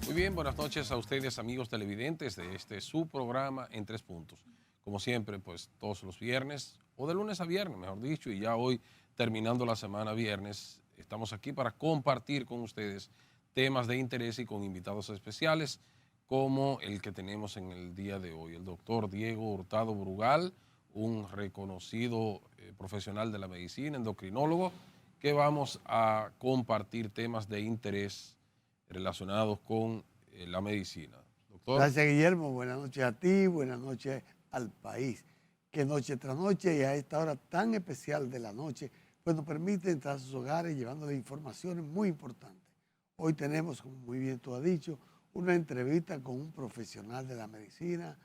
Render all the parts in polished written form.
Muy bien, buenas noches a ustedes, amigos televidentes de su programa En Tres Puntos. Como siempre, pues todos los viernes, o de lunes a viernes, mejor dicho, y ya hoy terminando la semana viernes, estamos aquí para compartir con ustedes temas de interés y con invitados especiales, como el que tenemos en el día de hoy, el doctor Diego Hurtado Brugal, un reconocido profesional de la medicina, endocrinólogo, que vamos a compartir temas de interés relacionados con la medicina. Doctor. Gracias, Guillermo. Buenas noches a ti, buenas noches al país. Que noche tras noche y a esta hora tan especial de la noche, pues nos permite entrar a sus hogares llevándole informaciones muy importantes. Hoy tenemos, como muy bien tú has dicho, una entrevista con un profesional de la medicina,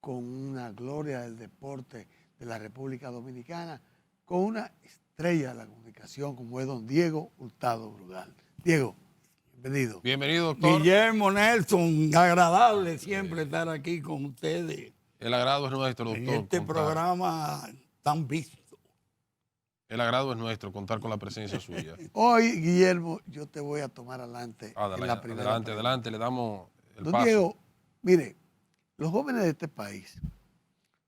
con una gloria del deporte de la República Dominicana, con una estrella de la comunicación como es don Diego Hurtado Brugal. Diego, bienvenido. Bienvenido, doctor. Guillermo, Nelson, agradable siempre estar aquí con ustedes. El agrado es nuestro, doctor. En este programa tan visto. El agrado es nuestro, contar con la presencia suya. Hoy, Guillermo, yo te voy a tomar adelante en la primera adelante, adelante, le damos el don paso. Diego, mire, los jóvenes de este país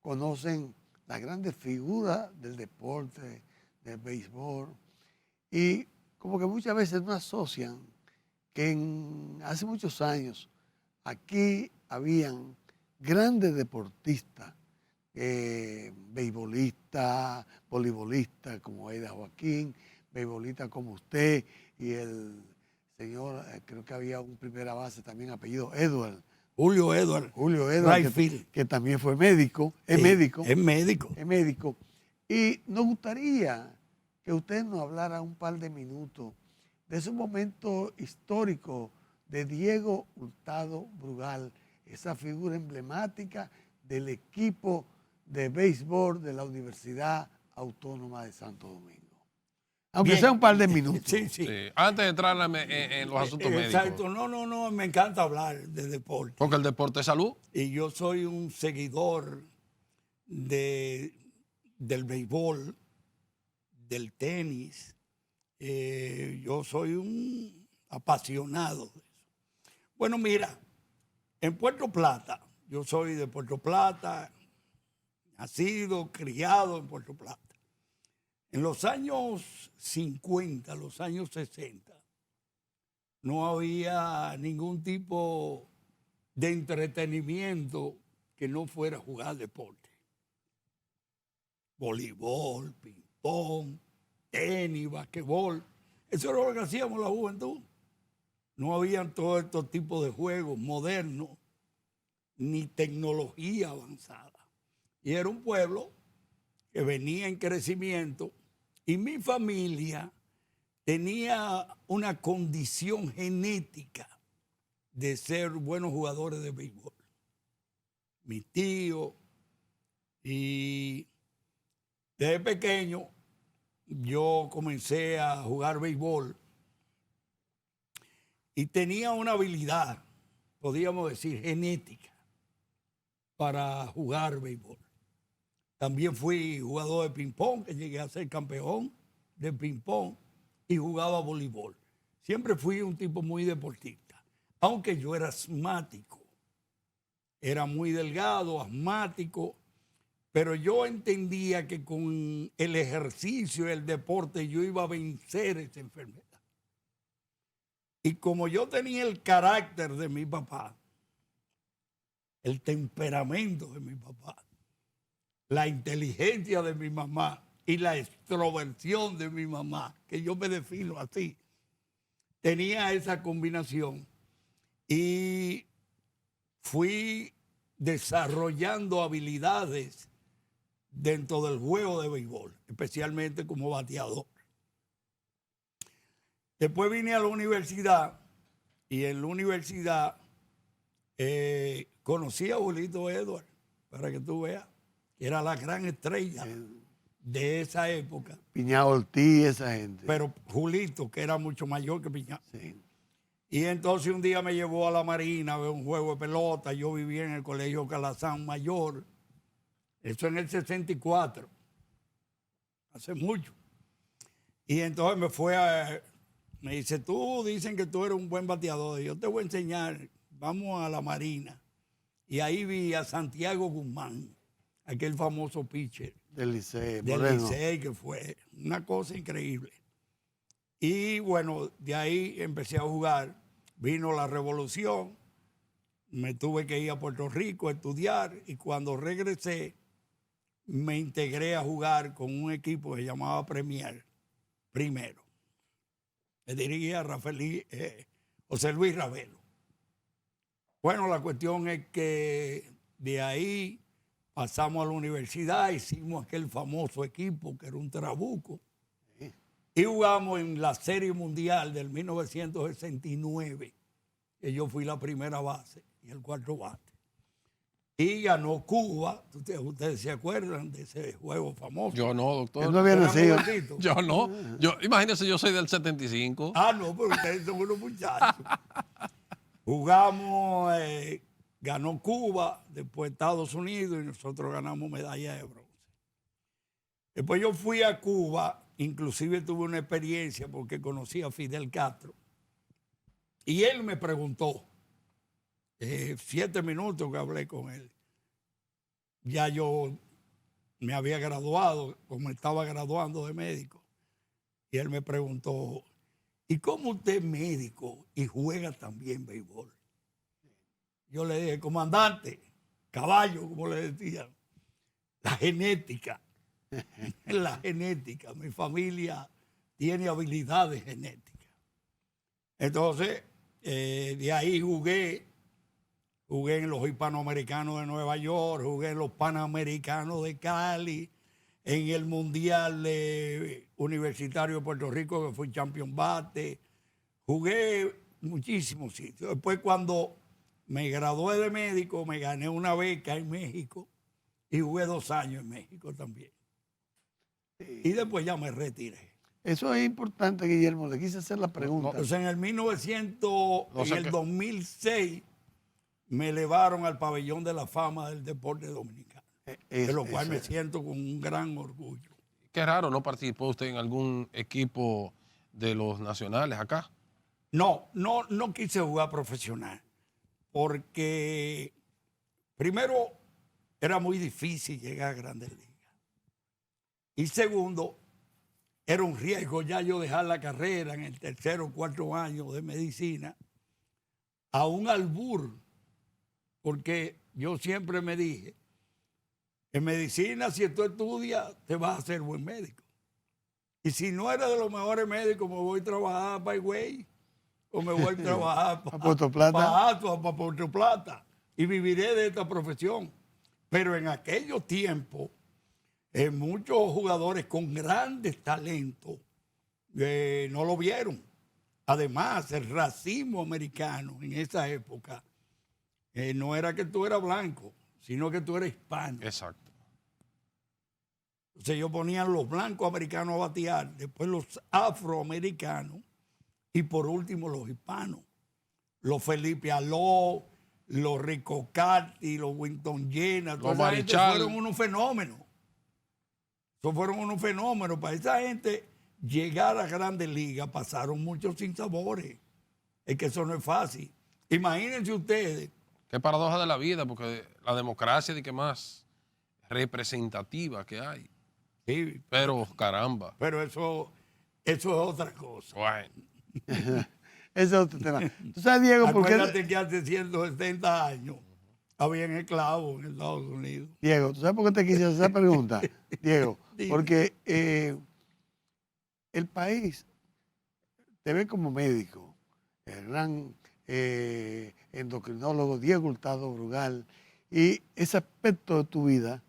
conocen las grandes figuras del deporte, del béisbol, y como que muchas veces no asocian que hace muchos años aquí habían grandes deportistas, beisbolistas, voleibolistas como Aida Joaquín, beisbolistas como usted y el señor, creo que había un primera base también apellido Edward. Julio Edward. Que también fue médico, es médico. Y nos gustaría que usted nos hablara un par de minutos de ese momento histórico de Diego Hurtado Brugal, esa figura emblemática del equipo de béisbol de la Universidad Autónoma de Santo Domingo. Aunque Bien. sea un par de minutos. Sí. Antes de entrar en los asuntos médicos. Exacto, no, me encanta hablar de deporte. Porque el deporte es salud. Y yo soy un seguidor del béisbol, del tenis. Yo soy un apasionado de eso. Bueno, mira, en Puerto Plata, yo soy de Puerto Plata, nacido, criado en Puerto Plata. En los años 50, los años 60, no había ningún tipo de entretenimiento que no fuera jugar deporte. Voleibol, ping-pong, tenis, basquetbol. Eso era lo que hacíamos la juventud. No habían todos estos tipos de juegos modernos, ni tecnología avanzada. Y era un pueblo que venía en crecimiento y mi familia tenía una condición genética de ser buenos jugadores de béisbol. Mi tío, y desde pequeño yo comencé a jugar béisbol y tenía una habilidad, podríamos decir, genética para jugar béisbol. También fui jugador de ping-pong, que llegué a ser campeón de ping-pong y jugaba voleibol. Siempre fui un tipo muy deportista, aunque yo era asmático. Era muy delgado, asmático, pero yo entendía que con el ejercicio y el deporte yo iba a vencer esa enfermedad. Y como yo tenía el carácter de mi papá, el temperamento de mi papá, la inteligencia de mi mamá y la extroversión de mi mamá, que yo me defino así, tenía esa combinación y fui desarrollando habilidades dentro del juego de béisbol, especialmente como bateador. Después vine a la universidad y en la universidad conocí a Julito Edward, para que tú veas, que era la gran estrella de esa época. Piñao Ortiz, esa gente. Pero Julito, que era mucho mayor que Piñao. Sí. Y entonces un día me llevó a la Marina a ver un juego de pelota. Yo vivía en el Colegio Calazán Mayor. Eso en el 64. Hace mucho. Y entonces me fue me dice, tú dicen que tú eres un buen bateador, yo te voy a enseñar, vamos a la Marina. Y ahí vi a Santiago Guzmán, aquel famoso pitcher Del Licey, del Moreno. Licey, que fue una cosa increíble. Y bueno, de ahí empecé a jugar, vino la revolución, me tuve que ir a Puerto Rico a estudiar y cuando regresé me integré a jugar con un equipo que se llamaba Premier, primero. Me dirigía José Luis Ravelo. Bueno, la cuestión es que de ahí pasamos a la universidad, hicimos aquel famoso equipo que era un trabuco y jugamos en la Serie Mundial del 1969, que yo fui la primera base y el cuarto bate. Y ganó Cuba. Ustedes se acuerdan de ese juego famoso. Yo no, doctor. Él no había nacido. Yo no. Imagínense, yo soy del 75. Ah, no, pero ustedes son unos muchachos. Jugamos, ganó Cuba, después Estados Unidos y nosotros ganamos medalla de bronce. Después yo fui a Cuba, inclusive tuve una experiencia porque conocí a Fidel Castro. Y él me preguntó, 7 minutos que hablé con él. Ya yo me había graduado, como estaba graduando de médico. Y él me preguntó, ¿y cómo usted es médico y juega también béisbol? Yo le dije, comandante, caballo, como le decían, la genética. La genética. Mi familia tiene habilidades genéticas. Entonces, de ahí jugué en los hispanoamericanos de Nueva York, jugué en los panamericanos de Cali, en el Mundial Universitario de Puerto Rico, que fue champion bate. Jugué muchísimos sitios. Después, cuando me gradué de médico, me gané una beca en México y jugué 2 años en México también. Y después ya me retiré. Eso es importante, Guillermo. Le quise hacer la pregunta. Entonces, en el 2006, me elevaron al pabellón de la fama del deporte dominicano, de lo cual me siento con un gran orgullo. Qué raro, ¿no participó usted en algún equipo de los nacionales acá? No quise jugar profesional, porque primero era muy difícil llegar a Grandes Ligas. Y segundo, era un riesgo ya yo dejar la carrera en el 3.º o 4.º año de medicina a un albur, porque yo siempre me dije, en medicina si tú estudias te vas a hacer buen médico. Y si no eres de los mejores médicos, me voy a trabajar para Higüey o me voy a trabajar para Puerto Plata. para Puerto Plata y viviré de esta profesión. Pero en aquellos tiempos, muchos jugadores con grandes talentos no lo vieron. Además, el racismo americano en esa época no era que tú eras blanco, sino que tú eras hispano. Exacto. Entonces ellos ponían los blancos americanos a batear, después los afroamericanos y por último los hispanos. Los Felipe Aló, los Rico Carti, los Winton Jenner, los Marichal. Fueron unos fenómenos. Esos fueron unos fenómenos. Para esa gente llegar a Grandes Ligas pasaron muchos sinsabores. Es que eso no es fácil. Imagínense ustedes. Qué paradoja de la vida, porque la democracia de que más representativa que hay. Sí, pero caramba. Pero eso es otra cosa. Bueno. Ese es otro tema. ¿Tú sabes, Diego, por qué? Acuérdate que hace 170 años habían esclavos en Estados Unidos. Diego, ¿tú sabes por qué te quise hacer esa pregunta? Diego, porque el país te ve como médico, el gran endocrinólogo Diego Hurtado Brugal, y ese aspecto de tu vida,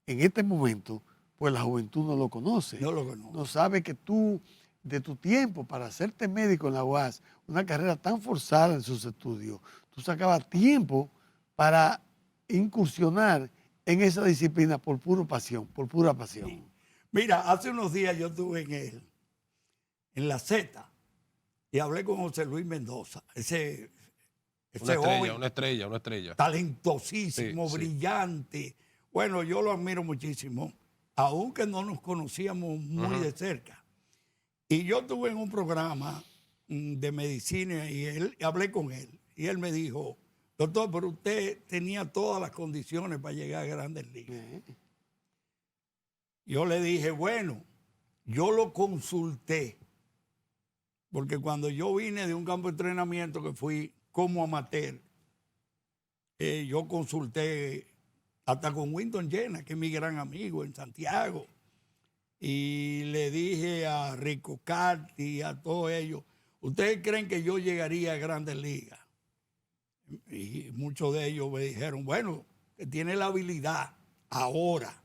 en este momento, pues la juventud no lo conoce. No lo conoce. No sabe que tú, de tu tiempo para hacerte médico en la UAS, una carrera tan forzada en sus estudios, tú sacabas tiempo para incursionar en esa disciplina por pura pasión. Sí. Mira, hace unos días yo estuve en la Z y hablé con José Luis Mendoza, ese joven, una estrella. Talentosísimo, sí, brillante. Bueno, yo lo admiro muchísimo, aunque no nos conocíamos muy de cerca. Y yo estuve en un programa de medicina y hablé con él. Y él me dijo, doctor, pero usted tenía todas las condiciones para llegar a Grandes Ligas. Yo le dije, bueno, yo lo consulté, porque cuando yo vine de un campo de entrenamiento que fui como amateur, yo consulté hasta con Winston Llena, que es mi gran amigo en Santiago, y le dije a Rico Carti y a todos ellos, ¿ustedes creen que yo llegaría a Grandes Ligas? Y muchos de ellos me dijeron, bueno, que tiene la habilidad ahora.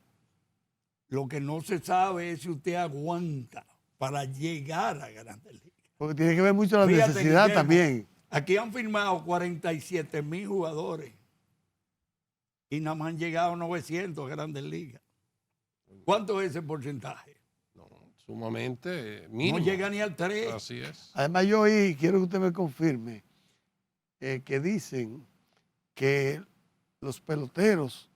Lo que no se sabe es si usted aguanta para llegar a Grandes Ligas. Porque tiene que ver mucho la Fíjate, necesidad Guillermo, también. Aquí han firmado 47,000 jugadores y nada más han llegado 900 a Grandes Ligas. ¿Cuánto es ese porcentaje? No, sumamente mínimo. No llega ni al 3. Así es. Además, yo oí, quiero que usted me confirme, que dicen que los peloteros,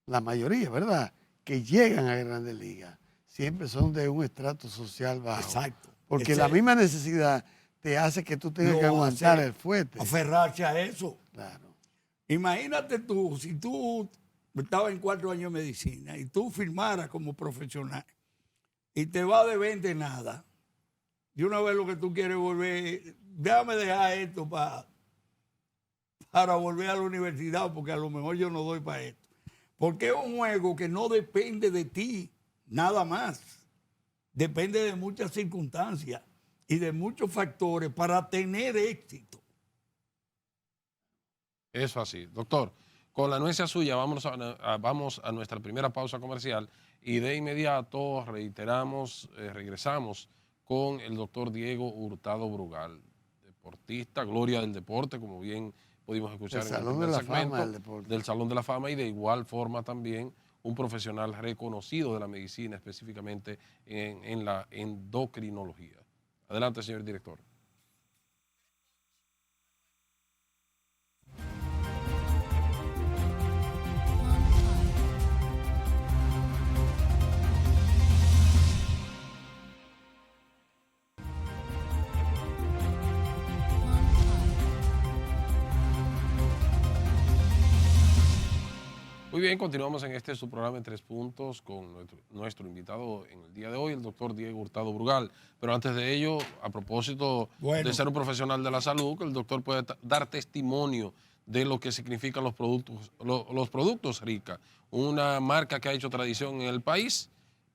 la mayoría, ¿verdad?, que llegan a Grandes Ligas, siempre son de un estrato social bajo. Exacto. Porque la misma necesidad te hace que tú tengas que aguantar el fuerte. Aferrarse a eso. Claro. Imagínate tú, si tú estabas en 4 años de medicina y tú firmaras como profesional y te va de 20 nada, de una vez lo que tú quieres volver, déjame dejar esto para volver a la universidad, porque a lo mejor yo no doy para esto. Porque es un juego que no depende de ti, nada más. Depende de muchas circunstancias y de muchos factores para tener éxito. Eso así. Doctor, con la anuencia suya vamos a nuestra primera pausa comercial y de inmediato regresamos con el doctor Diego Hurtado Brugal, deportista, gloria del deporte, como bien pudimos escuchar en el primer segmento, del Salón de la Fama, y de igual forma también un profesional reconocido de la medicina, específicamente en la endocrinología. Adelante, señor director. Muy bien, continuamos en este su programa en 3 puntos con nuestro invitado en el día de hoy, el doctor Diego Hurtado Brugal. Pero antes de ello, a propósito de ser un profesional de la salud, que el doctor puede dar testimonio de lo que significan los productos Rica, una marca que ha hecho tradición en el país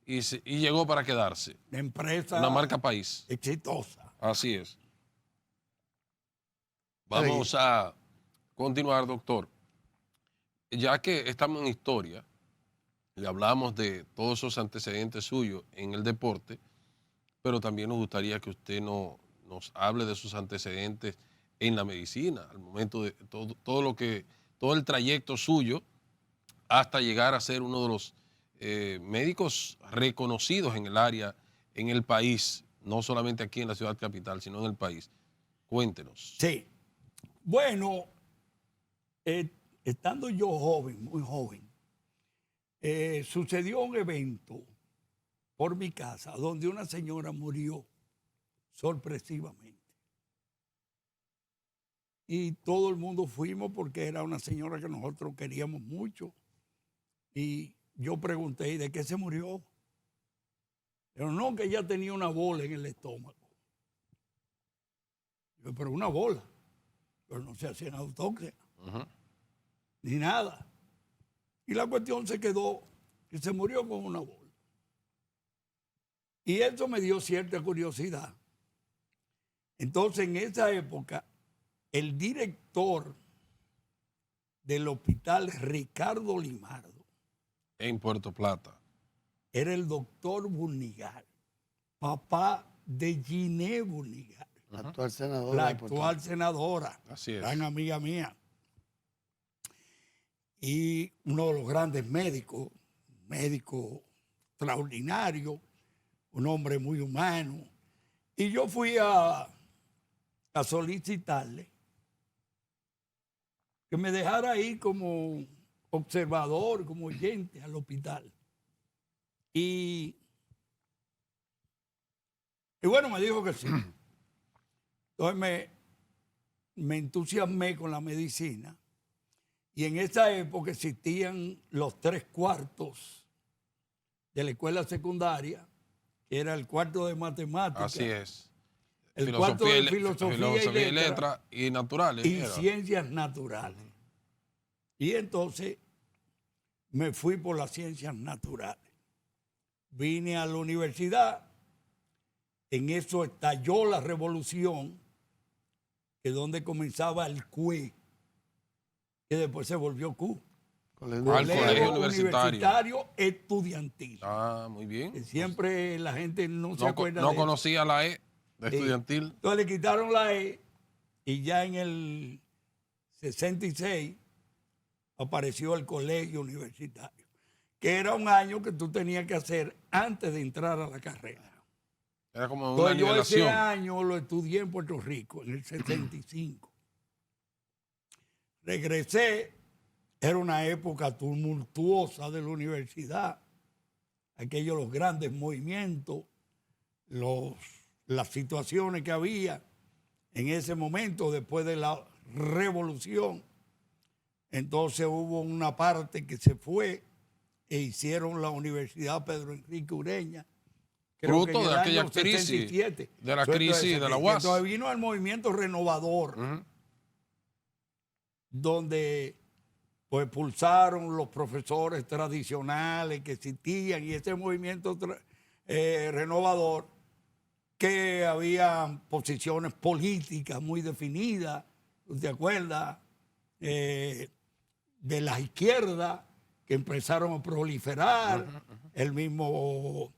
y llegó para quedarse. Empresa. Una marca país. Exitosa. Así es. Vamos a continuar, doctor. Ya que estamos en historia, le hablamos de todos esos antecedentes suyos en el deporte, pero también nos gustaría que usted nos hable de sus antecedentes en la medicina, al momento de todo el trayecto suyo hasta llegar a ser uno de los médicos reconocidos en el área, en el país, no solamente aquí en la ciudad capital, sino en el país. Cuéntenos. Sí. Bueno, estando yo joven, muy joven, sucedió un evento por mi casa donde una señora murió sorpresivamente. Y todo el mundo fuimos porque era una señora que nosotros queríamos mucho. Y yo pregunté, ¿y de qué se murió? Pero no, que ella tenía una bola en el estómago. Yo, pero una bola. Pero no se hacían autopsia. Ni nada. Y la cuestión se quedó que se murió con una bola. Y eso me dio cierta curiosidad. Entonces, en esa época, el director del hospital Ricardo Limardo En Puerto Plata. era el doctor Burnigal, papá de Giné Burnigal, La actual senadora. la actual senadora, Así es. gran amiga mía. Y uno de los grandes médicos, médico extraordinario, un hombre muy humano. Y yo fui a solicitarle que me dejara ir como observador, como oyente al hospital. Y bueno, me dijo que sí. Entonces me entusiasmé con la medicina y en esa época existían los 3 cuartos de la escuela secundaria, que era el cuarto de matemáticas, Así es. el cuarto de filosofía filosofía y letras y naturales. y era. ciencias naturales. Y entonces me fui por las ciencias naturales. Vine a la universidad, en eso estalló la revolución, que es donde comenzaba el CUE, que después se volvió CU. Colegio Universitario Estudiantil. Ah, muy bien. Que siempre la gente no se acuerda no de eso. conocía la E de Sí. estudiantil. Entonces le quitaron la E y ya en el 66 apareció el colegio universitario, que era un año que tú tenías que hacer antes de entrar a la carrera. Era como una Entonces yo ese nivelación. año lo estudié en Puerto Rico, en el 65. Regresé, era una época tumultuosa de la universidad, los grandes movimientos, las situaciones que había en ese momento después de la revolución. Entonces hubo una parte que se fue e hicieron la Universidad Pedro Enrique Ureña. Creo Fruto que en de el aquella año crisis, 77. de la Fruto crisis de la UAS. Entonces vino el movimiento renovador, Ujú. donde pues pulsaron los profesores tradicionales que existían y ese movimiento renovador, que había posiciones políticas muy definidas, ¿te acuerdas? De la izquierda que empezaron a proliferar, el mismo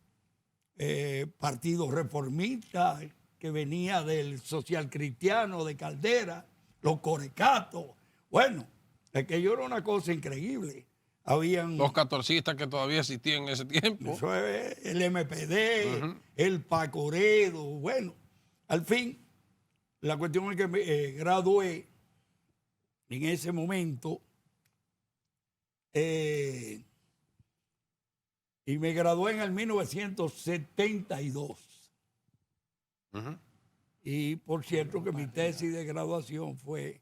Partido Reformista que venía del social cristiano de Caldera, los corecatos. Bueno, aquello era una cosa increíble. Habían Los catorcistas que todavía existían en ese tiempo. eso es, el MPD, el Pacoredo. Bueno, al fin, la cuestión es que me gradué en ese momento y me gradué en el 1972. Ujú. Y por cierto que mi tesis de graduación fue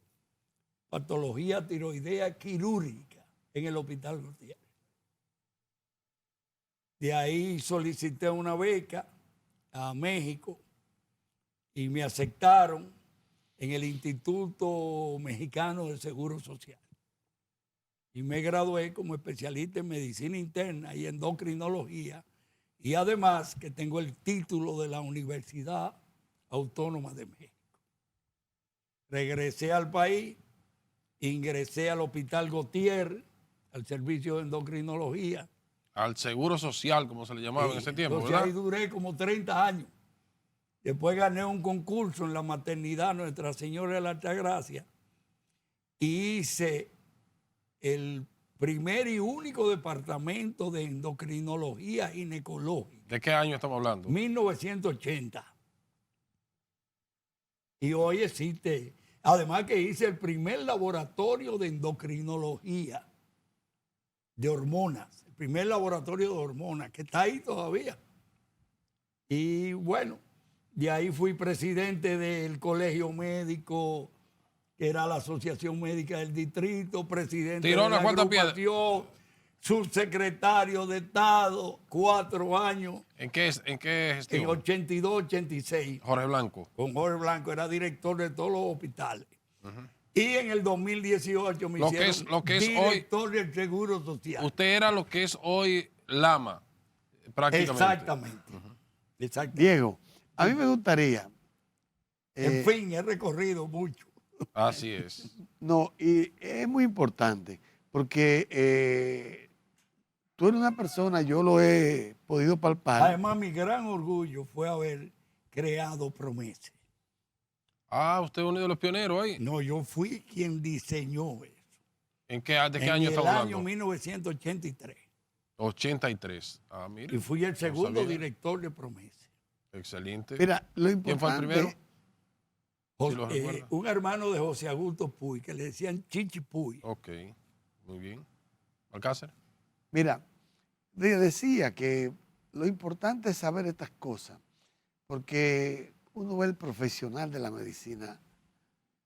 patología tiroidea quirúrgica en el Hospital Gutiérrez. De ahí solicité una beca a México y me aceptaron en el Instituto Mexicano del Seguro Social. Y me gradué como especialista en medicina interna y endocrinología, y además que tengo el título de la Universidad Autónoma de México. Regresé al país, ingresé al Hospital Gutiérrez, al servicio de endocrinología. Al seguro social, como se le llamaba en ese tiempo, Entonces ¿verdad? ahí duré como 30 años. Después gané un concurso en la maternidad Nuestra Señora de la Altagracia y hice el primer y único departamento de endocrinología ginecológica. ¿De qué año estamos hablando? 1980. Y hoy existe, además que hice el primer laboratorio de endocrinología de hormonas, el primer laboratorio de hormonas, que está ahí todavía. Y bueno, de ahí fui presidente del colegio médico, que era la Asociación Médica del Distrito, presidente Tiró de la unas cuantas agrupación, subsecretario de Estado, 4 años, ¿En qué en gestión? 82, 86. Jorge Blanco. Con Jorge Blanco, era director de todos los hospitales. Y en el 2018 me hicieron lo que es director del Seguro Social. Usted era lo que es hoy Lama, prácticamente. Exactamente. Exactamente. Diego, a mí me gustaría, En fin, he recorrido mucho. Así es. no, y es muy importante, porque tú eres una persona, yo lo he podido palpar. Además, mi gran orgullo fue haber creado Promese. Ah, usted es uno de los pioneros ahí. No, yo fui quien diseñó eso. ¿De qué año estamos En el hablando? año 1983. 83. Ah, mire. Y fui el segundo sabía. director de Promese. Excelente. Mira, lo ¿Quién fue el importante, primero? Si lo recuerda. Un hermano de José Augusto Puy, que le decían Chichi Puy. Ok, muy bien. Alcácer. mira, decía que lo importante es saber estas cosas, porque uno ve el profesional de la medicina,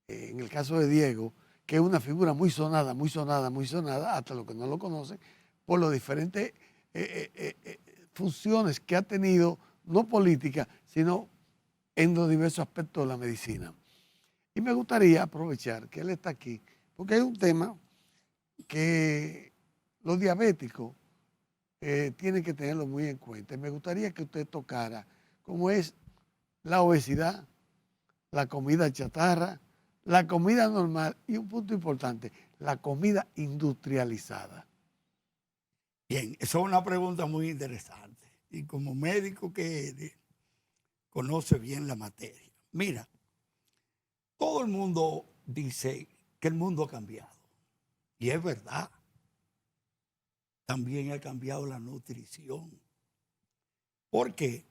en el caso de Diego, que es una figura muy sonada, muy sonada, muy sonada, hasta los que no lo conocen, por las diferentes funciones que ha tenido, no políticas, sino en los diversos aspectos de la medicina. Y me gustaría aprovechar que él está aquí, porque hay un tema que los diabéticos tienen que tenerlo muy en cuenta. Y me gustaría que usted tocara cómo es la obesidad, la comida chatarra, la comida normal y un punto importante, la comida industrializada. Bien, esa es una pregunta muy interesante. Y como médico que eres, conoce bien la materia. Mira, todo el mundo dice que el mundo ha cambiado. Y es verdad. También ha cambiado la nutrición. ¿Por qué?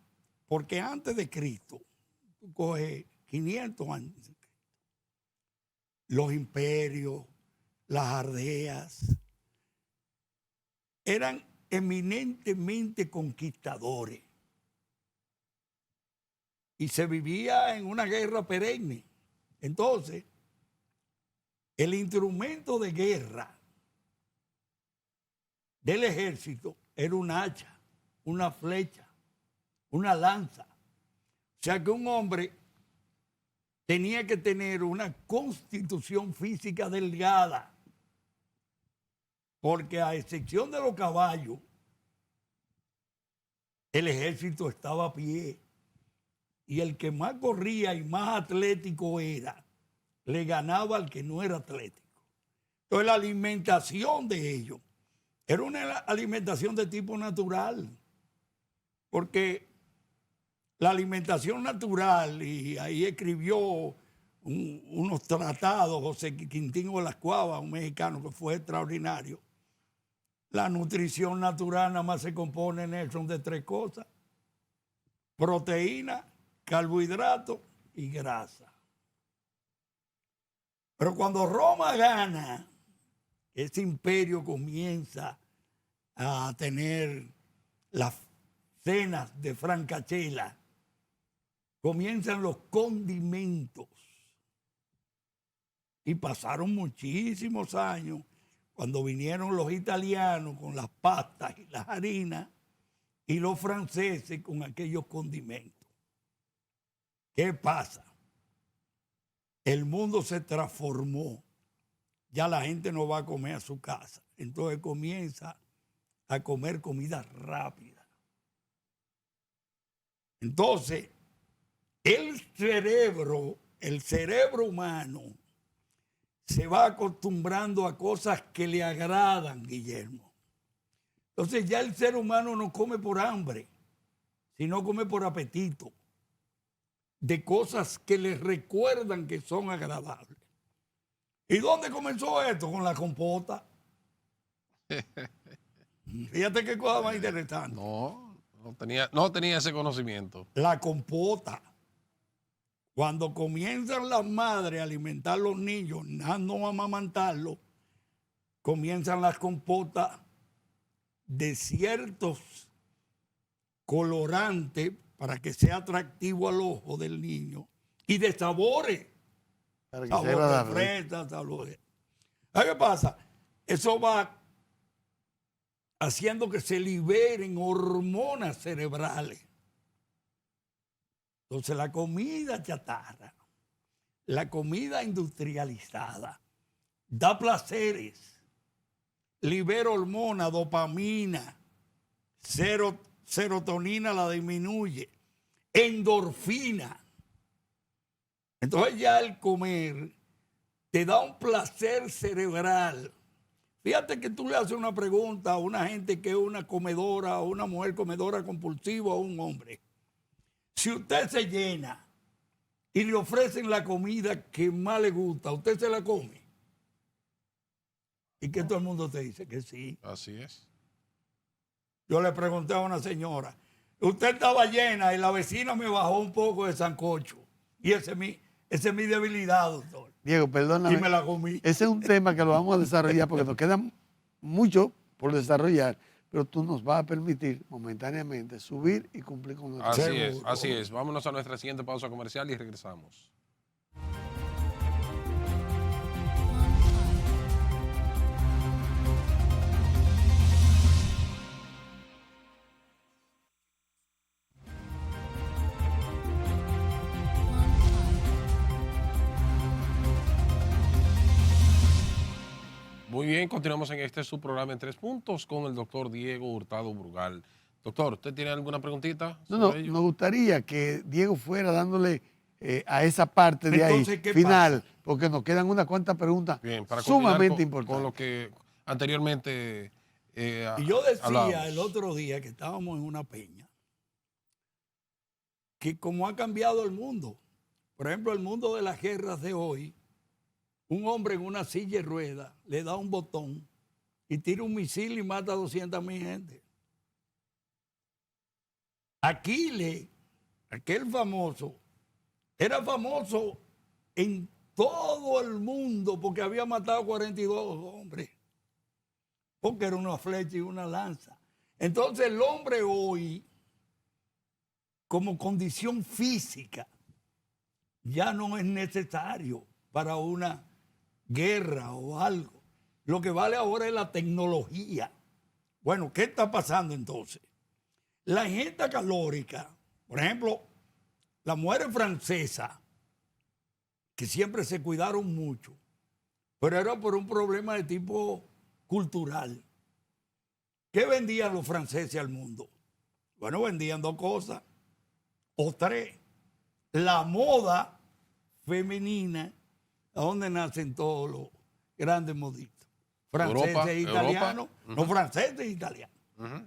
Porque antes de Cristo, tú coges 500 años, los imperios, las aldeas, eran eminentemente conquistadores. Y se vivía en una guerra perenne. Entonces, el instrumento de guerra del ejército era un hacha, una flecha, una lanza. O sea que un hombre tenía que tener una constitución física delgada, porque a excepción de los caballos, el ejército estaba a pie. Y el que más corría y más atlético era, le ganaba al que no era atlético. Entonces la alimentación de ellos era una alimentación de tipo natural, porque la alimentación natural, y ahí escribió unos tratados José Quintín de las Cuavas, un mexicano que fue extraordinario. La nutrición natural nada más se compone, Nelson, de 3 cosas: proteína, carbohidratos y grasa. Pero cuando Roma gana, ese imperio comienza a tener las cenas de Francachela, comienzan los condimentos. Y pasaron muchísimos años cuando vinieron los italianos con las pastas y las harinas y los franceses con aquellos condimentos. ¿Qué pasa? El mundo se transformó. Ya la gente no va a comer a su casa. Entonces comienza a comer comida rápida. Entonces, el cerebro humano se va acostumbrando a cosas que le agradan, Guillermo. Entonces ya el ser humano no come por hambre, sino come por apetito, de cosas que le recuerdan que son agradables. ¿Y dónde comenzó esto? Con la compota. Fíjate qué cosa más interesante. No tenía ese conocimiento. La compota. Cuando comienzan las madres a alimentar a los niños, no amamantarlos, comienzan las compotas de ciertos colorantes para que sea atractivo al ojo del niño y de sabores. Para que Sabor sea de agradable. fresa, sabores. ¿Qué pasa? Eso va haciendo que se liberen hormonas cerebrales. Entonces la comida chatarra, la comida industrializada, da placeres, libera hormonas, dopamina, serotonina la disminuye, endorfina. Entonces ya el comer te da un placer cerebral. Fíjate que tú le haces una pregunta a una gente que es una comedora, o una mujer comedora compulsiva, o un hombre. Si usted se llena y le ofrecen la comida que más le gusta, ¿usted se la come? Y que todo el mundo te dice que sí. Así es. Yo le pregunté a una señora, usted estaba llena y la vecina me bajó un poco de sancocho. Y esa es mi debilidad, doctor. Diego, perdóname. Y me la comí. Ese es un tema que lo vamos a desarrollar porque nos queda mucho por desarrollar. pero tú nos vas a permitir momentáneamente subir y cumplir con nuestro Así Seguro. es, así es. Vámonos a nuestra siguiente pausa comercial y regresamos. Muy bien, continuamos en este su programa en 3 puntos con el doctor Diego Hurtado Brugal. Doctor, ¿usted tiene alguna preguntita No, sobre ello? nos gustaría que Diego fuera dándole a esa parte de Entonces, ahí, ¿qué final, pasa? porque nos quedan unas cuantas preguntas Bien, para continuar sumamente con importantes. lo que anteriormente Y yo decía hablábamos. el otro día que estábamos en una peña, que como ha cambiado el mundo, por ejemplo, el mundo de las guerras de hoy, un hombre en una silla de ruedas le da un botón y tira un misil y mata a 200,000 gente. Aquiles, aquel famoso, era famoso en todo el mundo porque había matado 42 hombres, porque era una flecha y una lanza. Entonces el hombre hoy, como condición física, ya no es necesario para una guerra o algo. Lo que vale ahora es la tecnología. Bueno, ¿qué está pasando entonces? La ingesta calórica, por ejemplo, las mujeres francesas, que siempre se cuidaron mucho, pero era por un problema de tipo cultural. ¿Qué vendían los franceses al mundo? Bueno, vendían 2 cosas, o 3. La moda femenina, a donde nacen todos los grandes moditos. Franceses Europa, e italianos, Europa. no franceses e italianos. Ujú.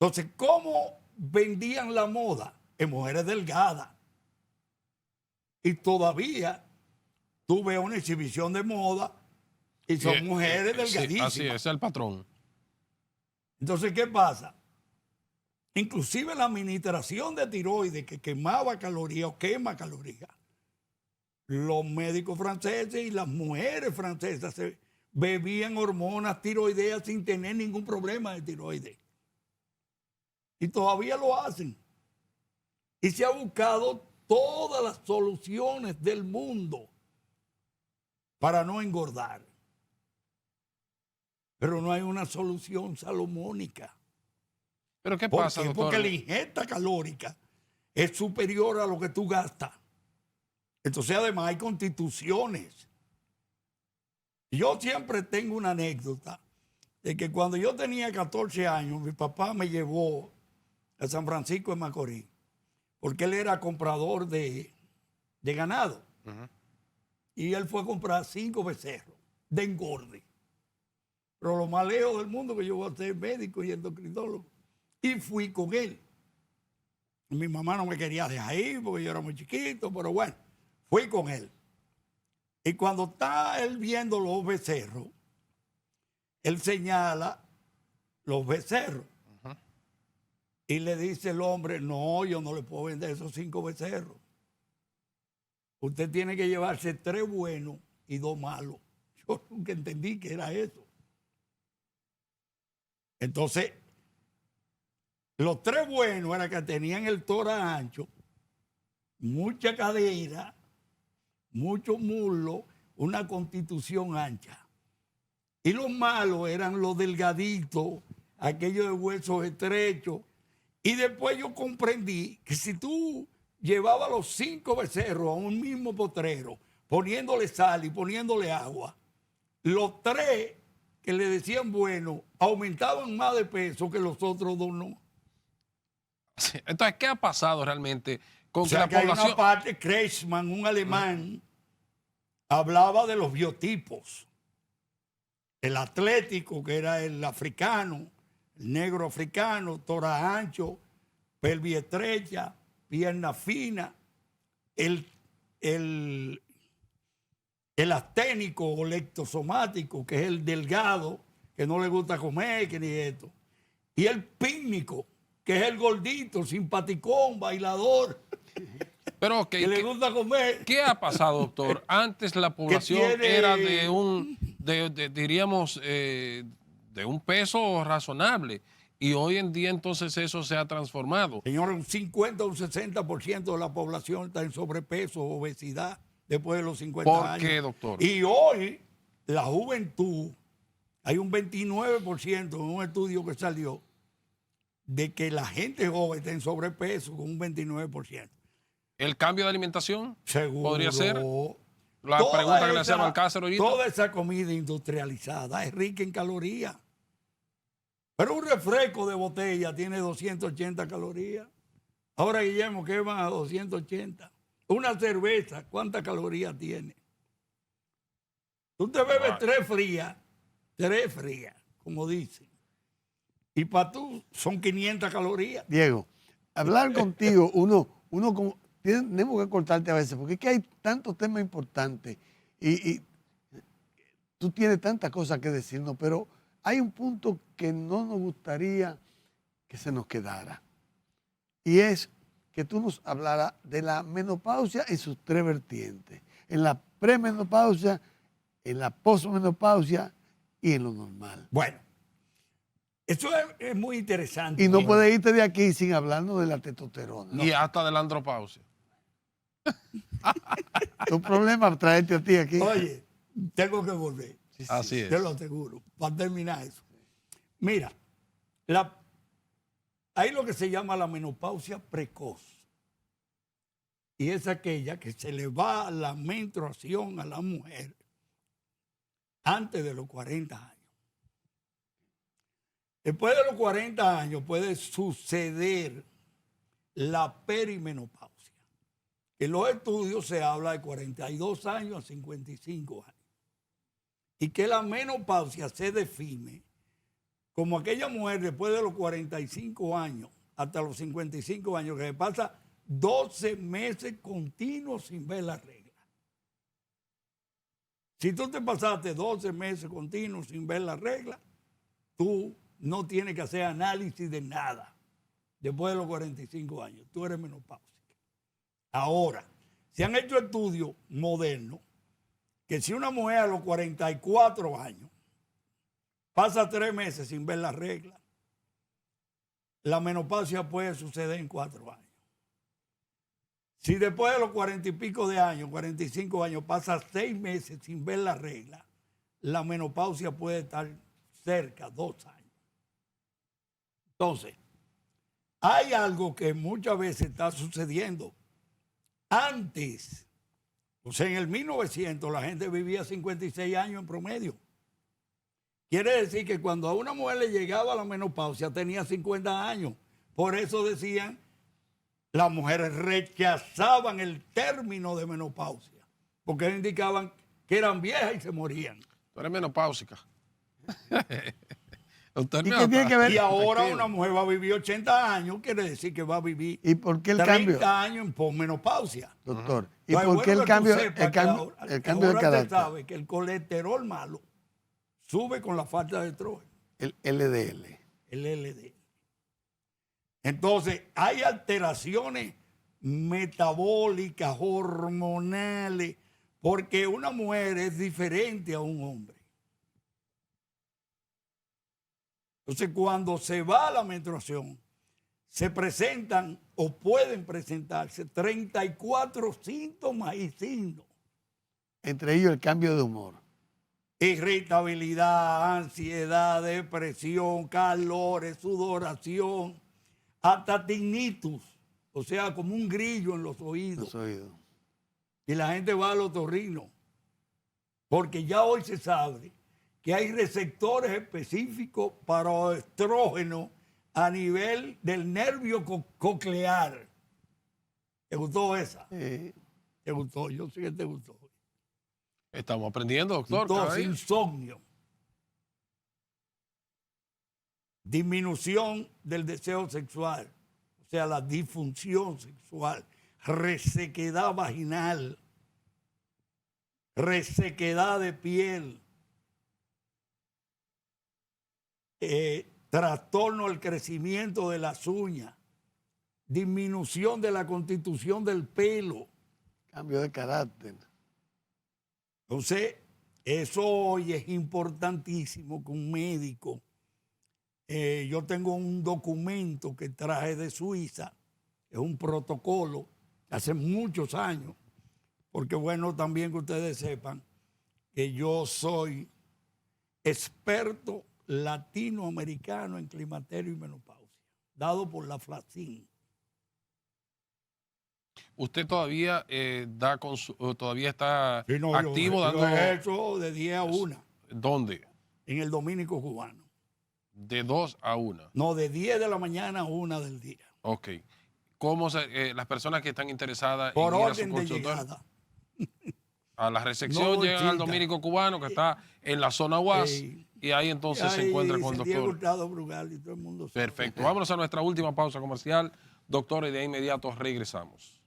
Entonces, ¿cómo vendían la moda? En mujeres delgadas. Y todavía tú ves una exhibición de moda y son mujeres Sí, delgadísimas. así es el patrón. Entonces, ¿qué pasa? Inclusive la administración de tiroides que quemaba calorías o quema calorías. Los médicos franceses y las mujeres francesas se bebían hormonas tiroideas sin tener ningún problema de tiroides. Y todavía lo hacen. Y se ha buscado todas las soluciones del mundo para no engordar. Pero no hay una solución salomónica. Pero ¿qué ¿Por pasa, qué? doctor? Porque la ingesta calórica es superior a lo que tú gastas. Entonces, además, hay constituciones. Yo siempre tengo una anécdota de que cuando yo tenía 14 años, mi papá me llevó a San Francisco de Macorís, porque él era comprador de ganado. Ujú. Y él fue a comprar 5 becerros de engorde. Pero lo más lejos del mundo que yo voy a ser médico y endocrinólogo. Y fui con él. Mi mamá no me quería dejar ir porque yo era muy chiquito, pero bueno, fui con él. Y cuando está él viendo los becerros, él señala los becerros. Y le dice el hombre, no, yo no le puedo vender esos 5 becerros. Usted tiene que llevarse 3 buenos y 2 malos. Yo nunca entendí que era eso. Entonces, los 3 buenos eran que tenían el tórax ancho, mucha cadera, mucho muslo, una constitución ancha. Y los malos eran los delgaditos, aquellos de huesos estrechos. Y después yo comprendí que si tú llevabas los 5 becerros a un mismo potrero, poniéndole sal y poniéndole agua, los 3 que le decían bueno aumentaban más de peso que los otros 2 no. Sí. Entonces, ¿qué ha pasado realmente con O sea, que que la hay población... una parte, Kretschmann, un alemán, hablaba de los biotipos. El atlético, que era el africano, el negro africano, tórax ancho, pelvis estrecha, pierna fina, el asténico o lectosomático, que es el delgado, que no le gusta comer, que ni esto. Y el pícnico, que es el gordito, simpaticón, bailador, Pero, ok, que le gusta comer. ¿qué ha pasado, doctor? Antes la población tiene- era de un, diríamos, de de un peso razonable. Y hoy en día entonces eso se ha transformado. Señor, un 50 o un 60% de la población está en sobrepeso, obesidad, después de los 50 ¿Por años. qué, doctor? Y hoy la juventud, hay un 29% en un estudio que salió de que la gente joven está en sobrepeso con un 29%. ¿El cambio de alimentación? Seguro. ¿Podría ser? La Toda pregunta que le esa- hacía Balcázar ahorita. Toda esa comida industrializada es rica en calorías. Pero un refresco de botella tiene 280 calorías. Ahora, Guillermo, ¿qué van a 280? Una cerveza, ¿cuántas calorías tiene? Tú te bebes tres frías, como dicen. Y para tú son 500 calorías. Diego, hablar contigo, tenemos que cortarte a veces, porque es que hay tantos temas importantes y tú tienes tantas cosas que decirnos, pero hay un punto que no nos gustaría que se nos quedara. Y es que tú nos hablaras de la menopausia en sus tres vertientes. En la premenopausia, en la posmenopausia y en lo normal. Bueno, eso es muy interesante. Y no puedes irte de aquí sin hablarnos de la testosterona. Y hasta de la andropausia. Tu problema es traerte a ti aquí. Oye, tengo que volver. Así es. Te lo aseguro, para terminar eso. Mira, hay lo que se llama la menopausia precoz. Y es aquella que se le va la menstruación a la mujer antes de los 40 años. Después de los 40 años puede suceder la perimenopausia. En los estudios se habla de 42 años a 55 años. Y que la menopausia se define como aquella mujer después de los 45 años hasta los 55 años que pasa 12 meses continuos sin ver la regla. Si tú te pasaste 12 meses continuos sin ver la regla, tú no tienes que hacer análisis de nada después de los 45 años. Tú eres menopáusica. Ahora, se han hecho estudios modernos que si una mujer a los 44 años pasa 3 meses sin ver la regla, la menopausia puede suceder en 4 años. Si después de los 40 y pico de años, 45 años, pasa 6 meses sin ver la regla, la menopausia puede estar cerca, 2 años. Entonces, hay algo que muchas veces está sucediendo. Antes, o sea, en el 1900 la gente vivía 56 años en promedio. Quiere decir que cuando a una mujer le llegaba la menopausia tenía 50 años. Por eso decían, las mujeres rechazaban el término de menopausia, porque indicaban que eran viejas y se morían. Tú eres menopáusica. Usted ¿Y qué tiene que ver? Y ahora una mujer va a vivir 80 años, quiere decir que va a vivir ¿Y por qué el 30 cambio? años en posmenopausia. Doctor, ¿y Entonces, por qué bueno el que tú cambio, sepas el que cambio, ahora- el cambio de ahora usted carácter? sabe que el colesterol malo sube con la falta de estrógeno, El LDL. el LDL. Entonces, hay alteraciones metabólicas, hormonales, porque una mujer es diferente a un hombre. Entonces, cuando se va a la menstruación, se presentan o pueden presentarse 34 síntomas y signos. Entre ellos el cambio de humor. Irritabilidad, ansiedad, depresión, calores, sudoración, hasta tinnitus, o sea, como un grillo en los oídos. Los oídos. Y la gente va al otorrino, porque ya hoy se sabe que hay receptores específicos para estrógeno a nivel del nervio coclear. ¿Te gustó esa? ¿Te gustó? Yo sé que te gustó. Estamos aprendiendo, doctor. cada Entonces, día. insomnio, disminución del deseo sexual, o sea, la disfunción sexual, resequedad vaginal, resequedad de piel, trastorno al crecimiento de las uñas, disminución de la constitución del pelo. Cambio de carácter. Entonces, eso hoy es importantísimo que un médico Yo tengo un documento que traje de Suiza, es un protocolo hace muchos años, porque bueno también que ustedes sepan que yo soy experto latinoamericano en climaterio y menopausia, dado por la FLACIN. ¿Usted todavía todavía está Sí, no, activo yo dando? he hecho de 10 a 1 ¿Dónde? en el Dominico Cubano. De 2 a 1. No, de 10 de la mañana a 1 del día. Ok. Las personas que están interesadas Por en ir a su orden de consultorio, llegada. a la recepción No llegan al bolsita. Dominico Cubano, que está en la zona UAS, Y y ahí entonces se encuentra con el Diego doctor. Hurtado Brugal y todo el mundo sabe. Perfecto. Vámonos a nuestra última pausa comercial, doctor, y de inmediato regresamos.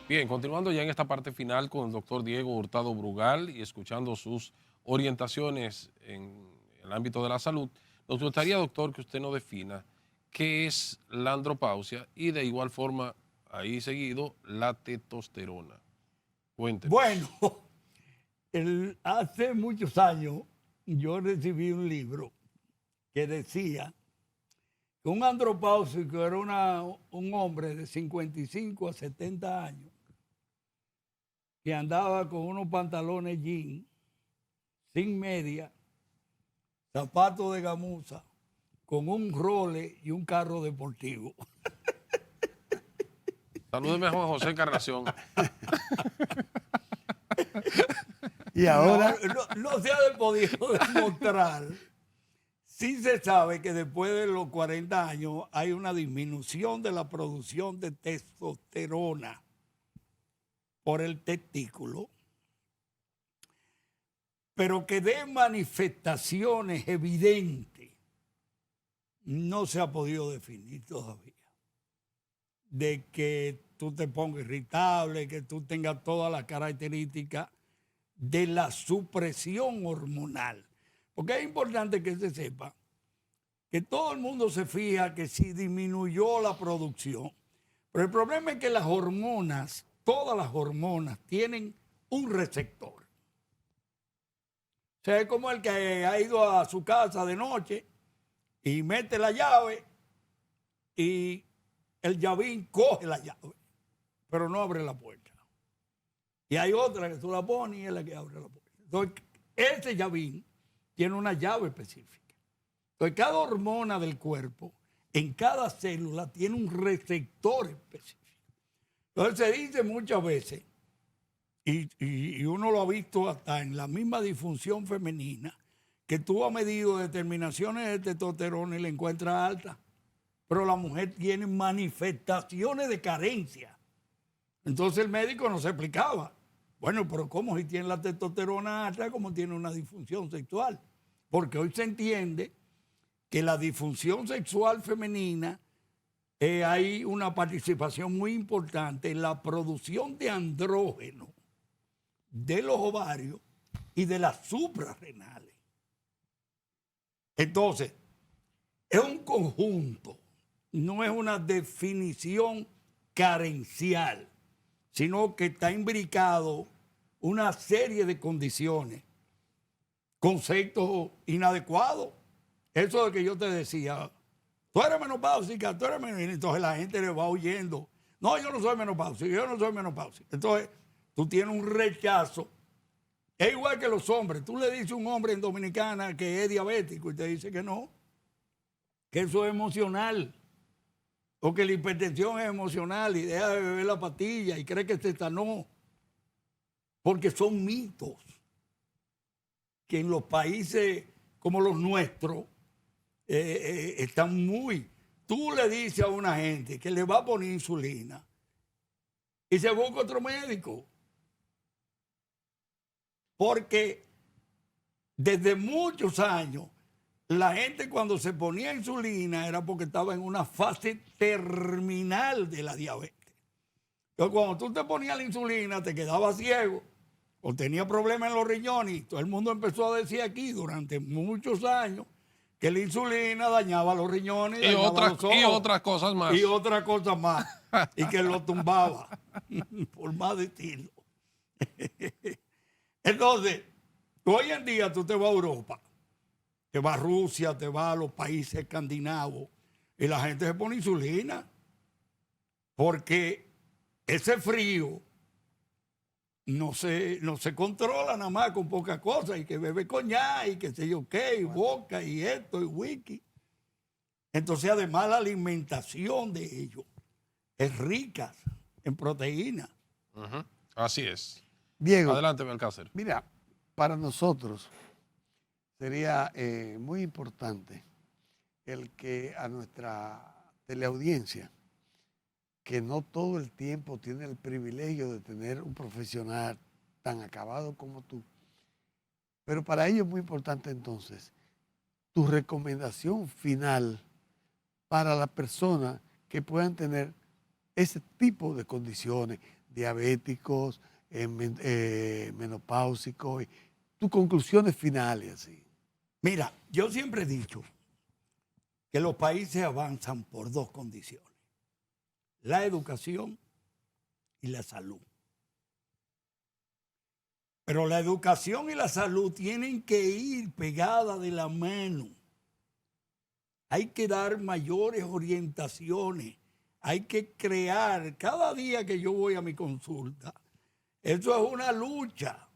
Bien, continuando ya en esta parte final con el doctor Diego Hurtado Brugal y escuchando sus orientaciones en el ámbito de la salud, nos gustaría, doctor, que usted nos defina qué es la andropausia y de igual forma, ahí seguido, la testosterona. Cuéntenos. Bueno, hace muchos años yo recibí un libro que decía que un andropáusico era un hombre de 55 a 70 años que andaba con unos pantalones jean, sin media, zapatos de gamuza, con un role y un carro deportivo. Salúdeme a Juan José Encarnación. Y ahora, No se ha podido demostrar. Sí se sabe que después de los 40 años hay una disminución de la producción de testosterona por el testículo, pero que dé manifestaciones evidentes no se ha podido definir todavía. De que tú te pongas irritable, que tú tengas todas las características de la supresión hormonal. Porque es importante que se sepa que todo el mundo se fija que si disminuyó la producción, pero el problema es que las hormonas, todas las hormonas, tienen un receptor. O sea, es como el que ha ido a su casa de noche y mete la llave y el llavín coge la llave, pero no abre la puerta. Y hay otra que tú la pones y es la que abre la puerta. Entonces, ese llavín tiene una llave específica. Entonces, cada hormona del cuerpo, en cada célula, tiene un receptor específico. Entonces, se dice muchas veces, y uno lo ha visto hasta en la misma disfunción femenina, que tú has medido determinaciones de testosterona y la encuentras alta, pero la mujer tiene manifestaciones de carencia. Entonces, el médico no se explicaba. Bueno, pero ¿cómo si tiene la testosterona alta, como tiene una disfunción sexual? Porque hoy se entiende que la disfunción sexual femenina hay una participación muy importante en la producción de andrógenos de los ovarios y de las suprarrenales. Entonces, es un conjunto, no es una definición carencial, sino que está imbricado una serie de condiciones, conceptos inadecuados. Eso de que yo te decía, tú eres menopáusica, tú eres menopáusica, entonces la gente le va huyendo. No, yo no soy menopáusica, yo no soy menopáusica. Entonces, tú tienes un rechazo. Es igual que los hombres. Tú le dices a un hombre en Dominicana que es diabético y te dice que no, que eso es emocional. O que la hipertensión es emocional y deja de beber la pastilla y cree que se sanó. Porque son mitos que en los países como los nuestros están muy... Tú le dices a una gente que le va a poner insulina y se busca otro médico. Porque desde muchos años la gente cuando se ponía insulina era porque estaba en una fase terminal de la diabetes. Entonces cuando tú te ponías la insulina te quedabas ciego o tenía problemas en los riñones, y todo el mundo empezó a decir aquí durante muchos años que la insulina dañaba los riñones, Y dañaba los ojos, y otras cosas más. y otra cosa más, y que lo tumbaba, por más decirlo. Entonces, hoy en día tú te vas a Europa, te vas a Rusia, te vas a los países escandinavos, y la gente se pone insulina, porque ese frío no se controla nada más con pocas cosas, y que bebe coñac, y que sé yo qué, y vodka, y esto, y whisky. Entonces, además, la alimentación de ellos es rica en proteínas. Ujú. Así es. Diego, Adelante, Balcácer. mira, para nosotros sería muy importante el que a nuestra teleaudiencia, que no todo el tiempo tiene el privilegio de tener un profesional tan acabado como tú, pero para ello es muy importante entonces tu recomendación final para las personas que puedan tener ese tipo de condiciones, diabéticos, menopáusicos, tus conclusiones finales así. Mira, yo siempre he dicho que los países avanzan por dos condiciones: la educación y la salud. Pero la educación y la salud tienen que ir pegadas de la mano. Hay que dar mayores orientaciones. Hay que crear, cada día que yo voy a mi consulta, eso es una lucha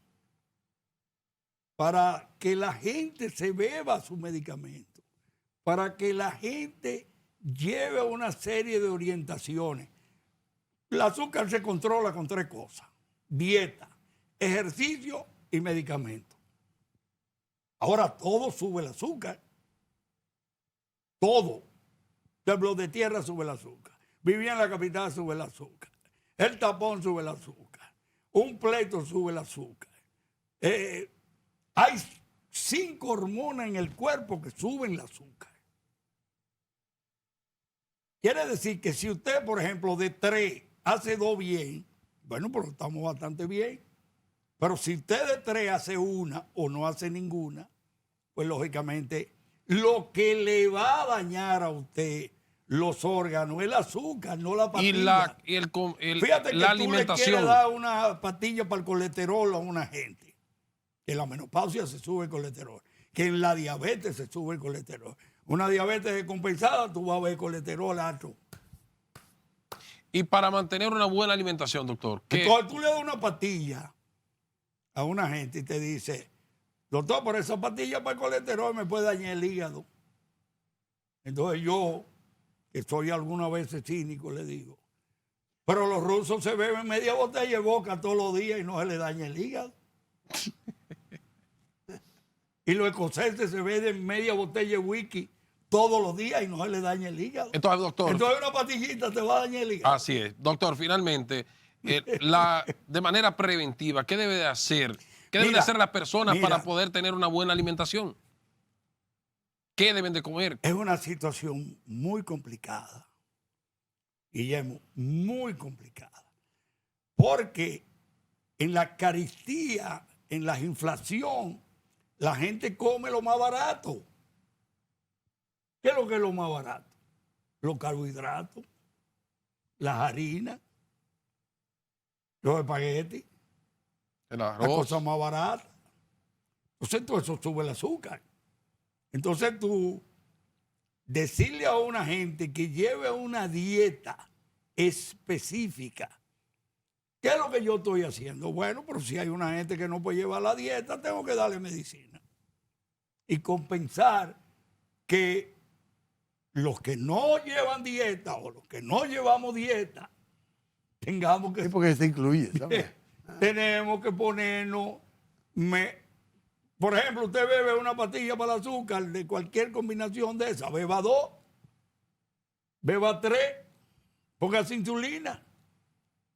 para que la gente se beba su medicamento, para que la gente lleve una serie de orientaciones. El azúcar se controla con tres cosas: dieta, ejercicio y medicamento. Ahora todo sube el azúcar. Todo. Templo de tierra sube el azúcar. Vivía en la capital, sube el azúcar. El tapón sube el azúcar. Un pleito sube el azúcar. Hay 5 hormonas en el cuerpo que suben el azúcar. Quiere decir que si usted, por ejemplo, de 3 hace 2 bien, bueno, pero estamos bastante bien. Pero si usted de 3 hace una o no hace ninguna, pues lógicamente lo que le va a dañar a usted los órganos, el azúcar, no la pastilla. Fíjate que la tú le quieres alimentación. dar una pastilla para el colesterol a una gente. Que en la menopausia se sube el colesterol. Que en la diabetes se sube el colesterol. Una diabetes descompensada, tú vas a ver colesterol alto. Y para mantener una buena alimentación, doctor, Entonces tú le das una pastilla a una gente y te dice: doctor, por esa pastilla para el colesterol me puede dañar el hígado. Entonces yo, que soy algunas veces cínico, le digo: pero los rusos se beben media botella de vodka todos los días y no se les daña el hígado. Y los escoceses se beben media botella de whisky todos los días y no se les daña el hígado. Entonces, doctor. Entonces una pastillita te va a dañar el hígado. Así es. Doctor, finalmente, de manera preventiva, ¿qué debe de hacer? ¿Qué deben de hacer las personas para poder tener una buena alimentación? ¿Qué deben de comer? Es una situación muy complicada, Guillermo, muy complicada. Porque en la carestía, en la inflación, la gente come lo más barato. ¿Qué es lo que es lo más barato? Los carbohidratos, las harinas, los espaguetis, El las arroz. cosas más baratas. Entonces todo eso sube el azúcar. Entonces tú decirle a una gente que lleve una dieta específica. ¿Qué es lo que yo estoy haciendo? Bueno, pero si hay una gente que no puede llevar la dieta, tengo que darle medicina. Y compensar que los que no llevan dieta o los que no llevamos dieta, tengamos que... Sí, porque se incluye, ¿sabes? Tenemos que ponernos... Por ejemplo, usted bebe una pastilla para el azúcar de cualquier combinación de esa, beba 2, beba 3, póngase insulina.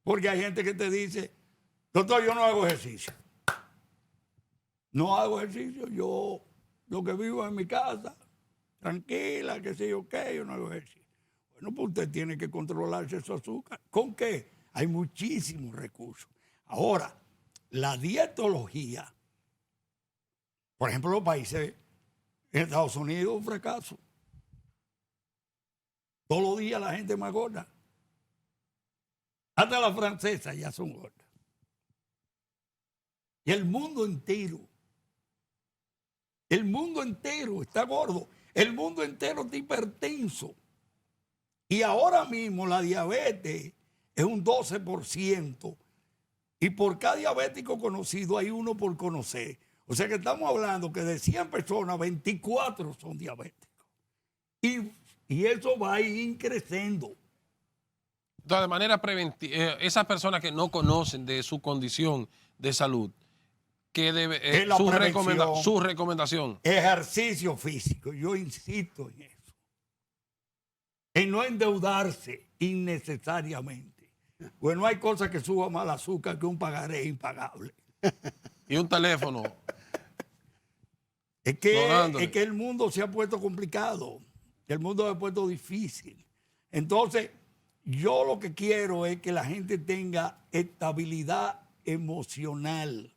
Porque hay gente que te dice: doctor, yo no hago ejercicio. No hago ejercicio, yo lo que vivo en mi casa, tranquila, qué sé yo qué, yo no hago ejercicio. Bueno, pues usted tiene que controlarse su azúcar. ¿Con qué? Hay muchísimos recursos. Ahora, la dietología, por ejemplo, los países en Estados Unidos, un fracaso. Todos los días la gente es más gorda. Hasta las francesas ya son gordas. Y el mundo entero está gordo. El mundo entero está hipertenso. Y ahora mismo la diabetes es un 12%. Y por cada diabético conocido hay uno por conocer. O sea que estamos hablando que de 100 personas, 24 son diabéticos. Y eso va a ir creciendo. Entonces, de manera preventiva, esas personas que no conocen de su condición de salud, ¿qué debe su recomendación? Ejercicio físico, yo insisto en eso. En no endeudarse innecesariamente. Pues no hay cosa que suba más el azúcar que un pagaré impagable. Y un teléfono. Es que el mundo se ha puesto complicado. El mundo se ha puesto difícil. Entonces, yo lo que quiero es que la gente tenga estabilidad emocional,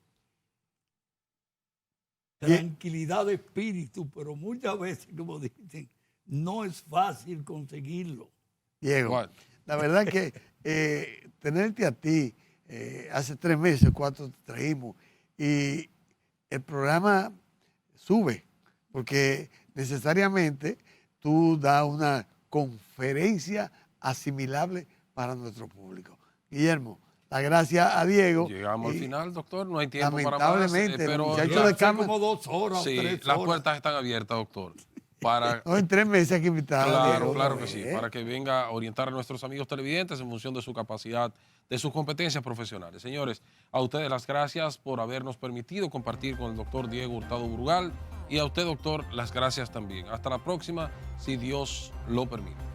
tranquilidad de espíritu, pero muchas veces, como dicen, no es fácil conseguirlo. Diego, la verdad que tenerte a ti, hace 3 meses, 4 te trajimos, y el programa sube, porque necesariamente tú das una conferencia asimilable para nuestro público. Guillermo, la gracias a Diego. Llegamos al final, doctor, no hay tiempo para más. Lamentablemente, Pero muchachos de cama, como 2 horas, sí, 3 las horas. puertas están abiertas, doctor. Para, no, en 3 meses hay que invitar a Diego. claro que sí, para que venga a orientar a nuestros amigos televidentes en función de su capacidad, de sus competencias profesionales. Señores, a ustedes las gracias por habernos permitido compartir con el doctor Diego Hurtado Brugal y a usted, doctor, las gracias también. Hasta la próxima, si Dios lo permite.